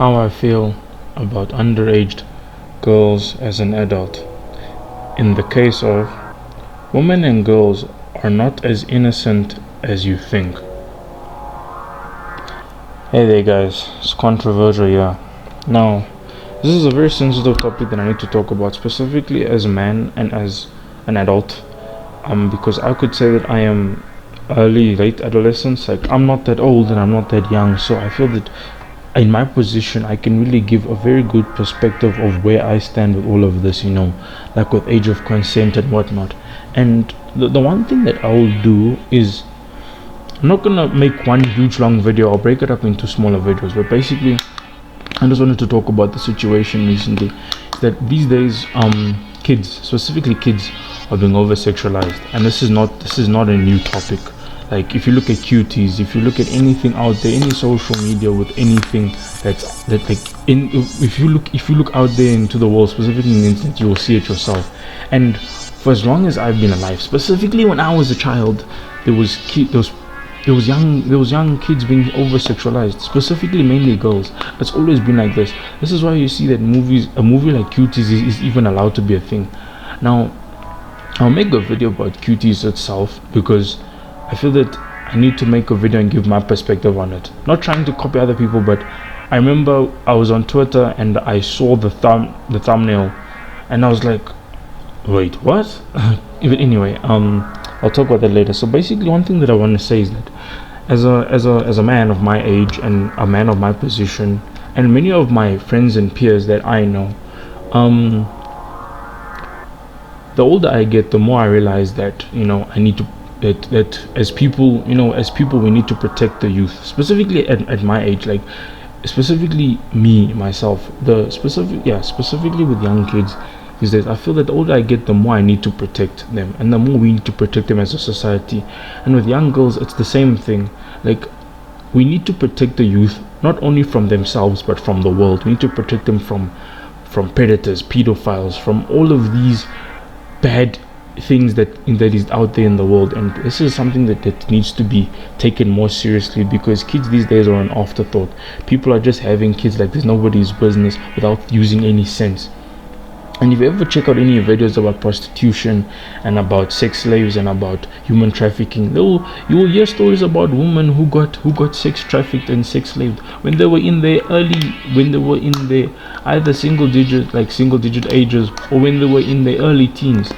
How I feel about underaged girls as an adult. In the case of women and girls are not as innocent as you think. Hey there, guys, it's controversial, yeah. Now, this is a very sensitive topic that I need to talk about, specifically as a man and as an adult. Because I could say that I am late adolescence. Like, I'm not that old and I'm not that young, so I feel that in my position I can really give a very good perspective of where I stand with all of this, like with age of consent and whatnot. And the one thing that I will do is I'm not gonna make one huge long video. I'll break it up into smaller videos, but basically I just wanted to talk about the situation recently that these days kids, specifically kids, are being over sexualized. And this is not a new topic. Like, if you look at cuties, if you look at anything out there, any social media with anything that like in if you look out there into the world, specifically in the internet, you will see it yourself. And for as long as I've been alive, specifically when I was a child, there was young kids being over sexualized, specifically mainly girls. It's always been like this. This is why you see that a movie like Cuties is even allowed to be a thing. Now, I'll make a video about Cuties itself because I feel that I need to make a video and give my perspective on it. Not trying to copy other people, but I remember I was on Twitter and I saw the thumbnail, and I was like, wait, what? Even anyway, I'll talk about that later. So basically, one thing that I want to say is that as a man of my age and a man of my position, and many of my friends and peers that I know, the older I get, the more I realize that I need to that as people, we need to protect the youth, specifically at my age, like specifically me myself, specifically with young kids. Is that I feel that the older I get, the more I need to protect them, and the more we need to protect them as a society. And with young girls, it's the same thing. Like, we need to protect the youth not only from themselves but from the world. We need to protect them from predators, pedophiles, from all of these bad things that is out there in the world. And this is something that needs to be taken more seriously, because kids these days are an afterthought. People are just having kids like there's nobody's business without using any sense. And if you ever check out any videos about prostitution and about sex slaves and about human trafficking, you will hear stories about women who got sex trafficked and sex slaved when they were in their either single digit ages, or when they were in their early teens.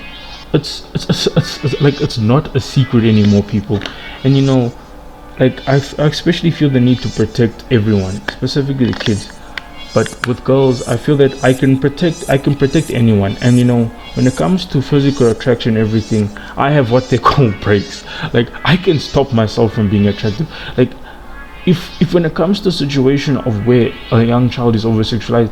It's not a secret anymore, people. And like, I especially feel the need to protect everyone, specifically the kids. But with girls, I feel that I can protect anyone. And when it comes to physical attraction, everything, I have what they call breaks. Like, I can stop myself from being attractive. Like, if when it comes to a situation of where a young child is over sexualized,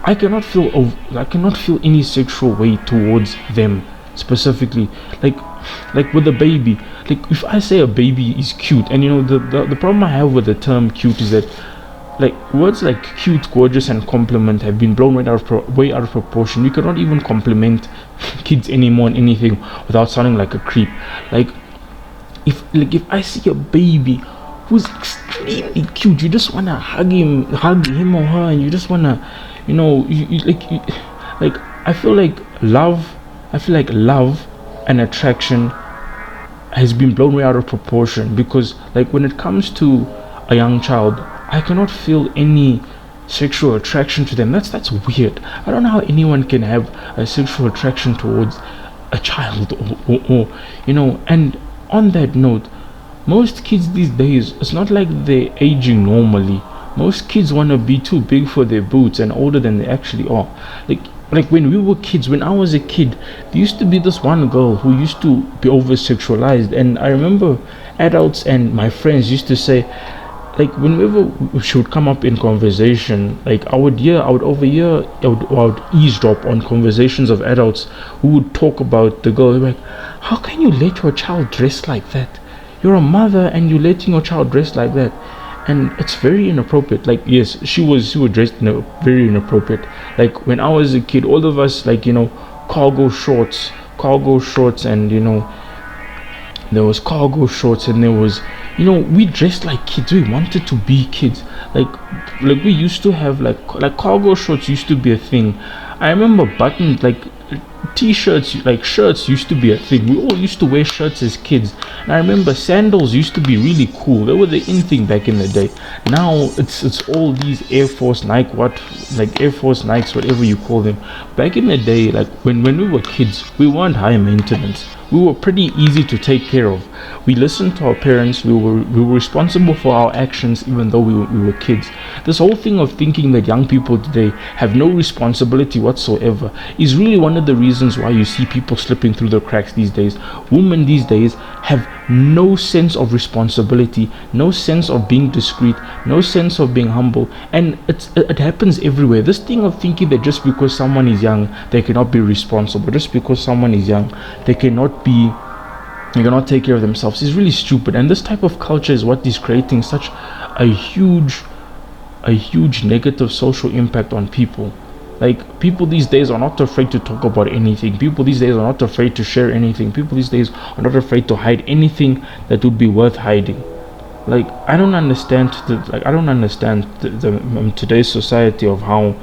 I cannot feel any sexual way towards them specifically. Like with a baby, like if I say a baby is cute, and the problem I have with the term cute is that, like, words like cute, gorgeous, and compliment have been blown way out of proportion. You cannot even compliment kids anymore on anything without sounding like a creep. Like, if I see a baby who's extremely cute, you just wanna hug him or her, and you just wanna, like, I feel like love and attraction has been blown way out of proportion, because, like, when it comes to a young child, I cannot feel any sexual attraction to them. That's weird. I don't know how anyone can have a sexual attraction towards a child, or and on that note, most kids these days, it's not like they're aging normally. Most kids want to be too big for their boots and older than they actually are. Like when we were kids, when I was a kid, there used to be this one girl who used to be over sexualized, and I remember adults and my friends used to say, like, whenever she would come up in conversation, like, I would overhear, I would eavesdrop on conversations of adults who would talk about the girl. Like, how can you let your child dress like that? You're a mother and you're letting your child dress like that. And it's very inappropriate. Like, yes, she was dressed very inappropriate. Like, when I was a kid, all of us, like, cargo shorts, and there was cargo shorts, and there was, we dressed like kids. We wanted to be kids. Like we used to have like cargo shorts used to be a thing. I remember buttons, like t-shirts, like shirts used to be a thing. We all used to wear shirts as kids. And I remember sandals used to be really cool. They were the in thing back in the day. Now it's all these Air Force Nike, like Air Force Nikes, whatever you call them. Back in the day, like when we were kids, we weren't high maintenance. We were pretty easy to take care of. We listened to our parents. We were responsible for our actions, even though we were kids. This whole thing of thinking that young people today have no responsibility whatsoever is really one of the reasons why you see people slipping through the cracks these days. Women these days have no sense of responsibility, no sense of being discreet, no sense of being humble, and it happens everywhere. This thing of thinking that just because someone is young they cannot be responsible, just because someone is young they cannot take care of themselves, is really stupid. And this type of culture is what is creating such a huge negative social impact on people. Like, people these days are not afraid to talk about anything. People these days are not afraid to share anything. People these days are not afraid to hide anything that would be worth hiding. Like, I don't understand today's society of how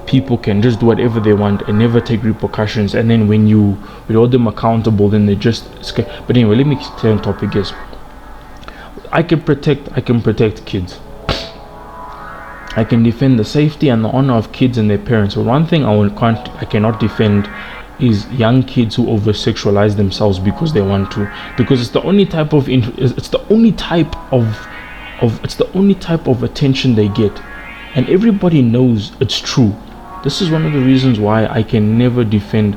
people can just do whatever they want and never take repercussions, and then when you hold them accountable, then they just scare. But anyway, let me stay on topic. Yes, I can protect kids. I can defend the safety and the honor of kids and their parents. But one thing I cannot defend is young kids who over sexualize themselves because they want to, because it's the only type of attention they get, and everybody knows it's true. This is one of the reasons why I can never defend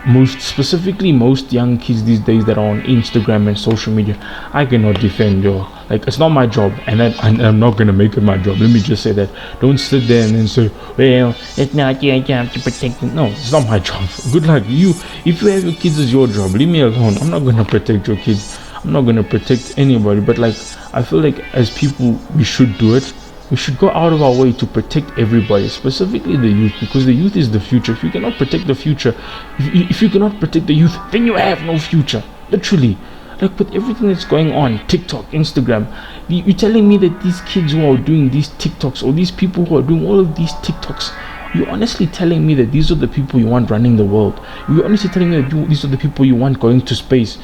most young kids these days that are on Instagram and social media. I cannot defend, like, it's not my job, and I'm not gonna make it my job. Let me just say that. Don't sit there and then say, well, it's not your job to protect them. No, it's not my job. Good luck. If you have your kids, it's your job. Leave me alone. I'm not gonna protect your kids. I'm not gonna protect anybody. But like, I feel like as people we should do it. We should go out of our way to protect everybody, specifically the youth, because the youth is the future. If you cannot protect the future, if you cannot protect the youth, then you have no future. Literally. Like, with everything that's going on, TikTok, Instagram, you're telling me that these kids who are doing these TikToks, or these people who are doing all of these TikToks, you're honestly telling me that these are the people you want running the world? You're honestly telling me that these are the people you want going to space?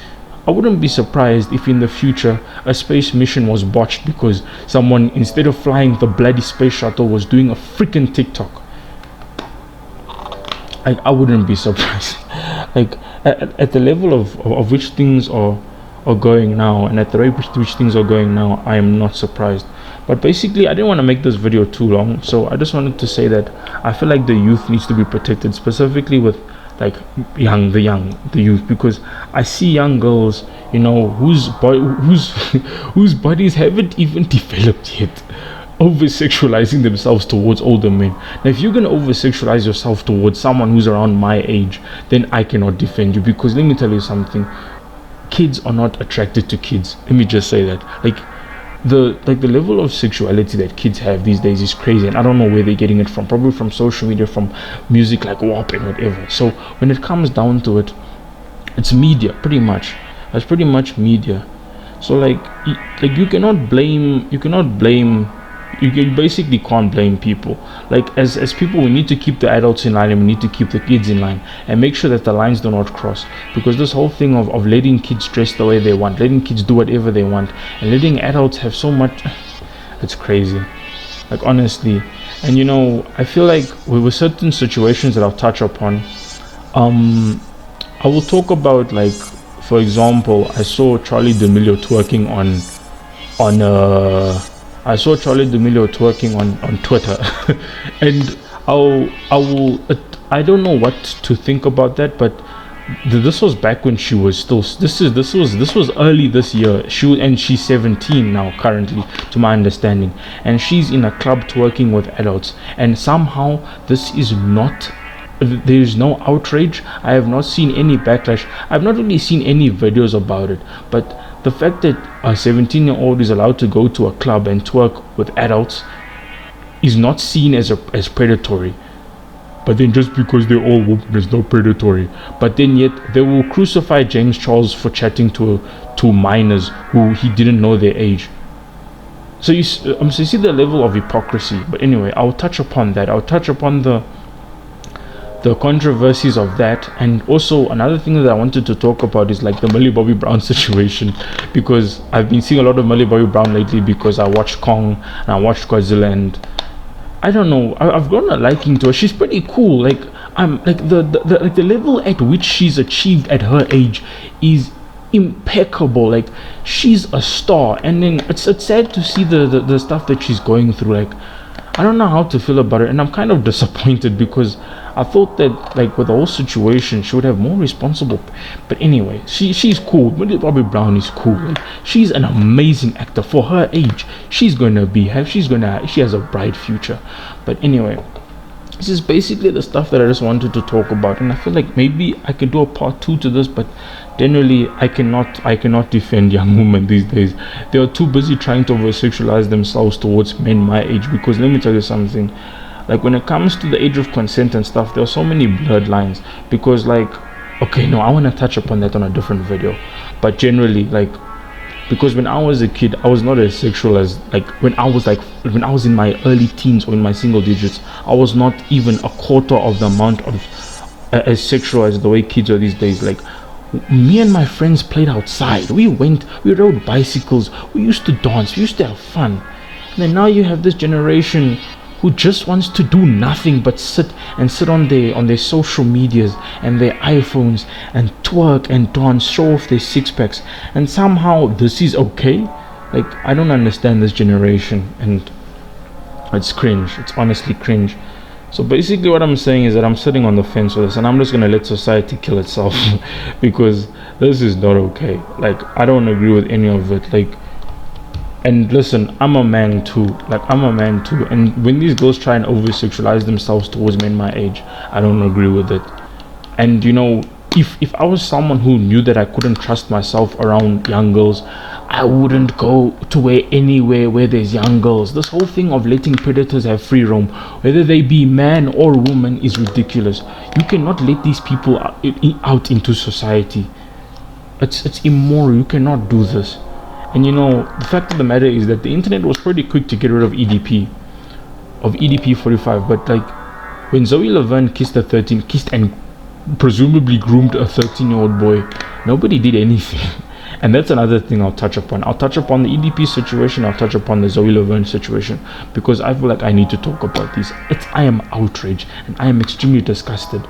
I wouldn't be surprised if in the future a space mission was botched because someone, instead of flying the bloody space shuttle, was doing a freaking TikTok. I wouldn't be surprised. Like, at the level of which things are going now, and at the rate which things are going now, I am not surprised. But basically, I didn't want to make this video too long, so I just wanted to say that I feel like the youth needs to be protected, specifically with like the youth, because I see young girls, whose bodies haven't even developed yet, over sexualizing themselves towards older men. Now, if you're gonna over sexualize yourself towards someone who's around my age, then I cannot defend you, because let me tell you something, kids are not attracted to kids. Let me just say that. The level of sexuality that kids have these days is crazy, and I don't know where they're getting it from. Probably from social media, from music like WAP and whatever. So when it comes down to it, it's media, pretty much. That's pretty much media. So you basically can't blame people. Like, as people, we need to keep the adults in line, and we need to keep the kids in line, and make sure that the lines do not cross. Because this whole thing of letting kids dress the way they want, letting kids do whatever they want, and letting adults have so much, it's crazy, like, honestly. And I feel like with certain situations that I'll touch upon, I will talk about, like, for example, I saw Charlie D'Amelio twerking on Twitter, and I don't know what to think about that, but this was back when she was still. This was early this year. She's 17 now currently, to my understanding, and she's in a club twerking with adults, and somehow this is not. There is no outrage. I have not seen any backlash. I've not really seen any videos about it, but the fact that a 17-year-old is allowed to go to a club and twerk with adults is not seen as predatory. but then just because they're all women is not predatory. But then yet they will crucify James Charles for chatting to minors who he didn't know their age. So you see the level of hypocrisy. But anyway, I'll touch upon that. I'll touch upon the controversies of that, and also another thing that I wanted to talk about is like the Millie Bobby Brown situation, because I've been seeing a lot of Millie Bobby Brown lately because I watched Kong and I watched Godzilla, and I don't know, I've grown a liking to her. She's pretty cool. Like I'm like the level at which she's achieved at her age is impeccable. Like she's a star, and then it's sad to see the stuff that she's going through. Like I don't know how to feel about it, and I'm kind of disappointed because I thought that like with the whole situation she would have more responsible. But anyway, she's cool. Millie Bobby Brown is cool. Like, she's an amazing actor for her age. She has a bright future. But anyway, this is basically the stuff that I just wanted to talk about, and I feel like maybe I could do a part 2 to this, but generally I cannot defend young women these days. They are too busy trying to over-sexualize themselves towards men my age, because let me tell you something, like when it comes to the age of consent and stuff, there are so many blurred lines. Because like, okay, no, I want to touch upon that on a different video, but generally, like, because when I was a kid I was not as sexual as like when I was in my early teens or in my single digits. I was not even a quarter of the amount of as sexual as the way kids are these days. Like me and my friends played outside, we rode bicycles, we used to dance, we used to have fun. And then now you have this generation who just wants to do nothing but sit on their social medias and their iPhones and twerk and dance, show off their six packs, and somehow this is okay. Like I don't understand this generation, and it's cringe. It's honestly cringe. So basically what I'm saying is that I'm sitting on the fence with this, and I'm just gonna let society kill itself because this is not okay. Like I don't agree with any of it. Like, and listen, I'm a man too, and when these girls try and over-sexualize themselves towards men my age, I don't agree with it. And you know, if I was someone who knew that I couldn't trust myself around young girls, I wouldn't go to anywhere where there's young girls. This whole thing of letting predators have free roam, whether they be man or woman, is ridiculous. You cannot let these people out into society. It's immoral. You cannot do this. And you know, the fact of the matter is that the internet was pretty quick to get rid of EDP 45, but like when Zoe Laverne kissed and presumably groomed a 13-year-old boy, nobody did anything. And that's another thing I'll touch upon. I'll touch upon the EDP situation, I'll touch upon the Zoe Laverne situation, because I feel like I need to talk about these. I am outraged and I am extremely disgusted.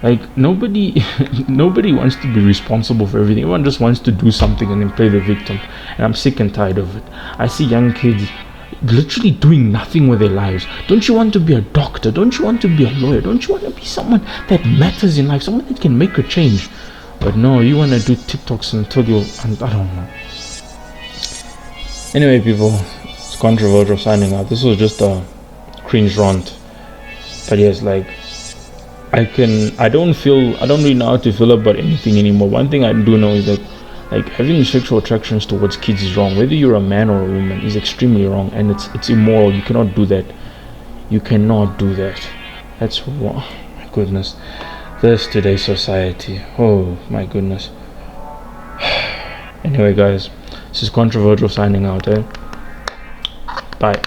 Like nobody wants to be responsible for everything. Everyone just wants to do something and then play the victim, and I'm sick and tired of it. I see young kids literally doing nothing with their lives. Don't you want to be a doctor? Don't you want to be a lawyer? Don't you want to be someone that matters in life, someone that can make a change? But no, you want to do TikToks until I don't know. Anyway, people, it's controversial signing out. This was just a cringe rant, but yes, like I don't really know how to feel about anything anymore. One thing I do know is that like having sexual attractions towards kids is wrong. Whether you're a man or a woman is extremely wrong, and it's immoral. You cannot do that. You cannot do that. That's wrong. My goodness. This today's society. Oh my goodness. Anyway guys, this is controversial signing out, Bye.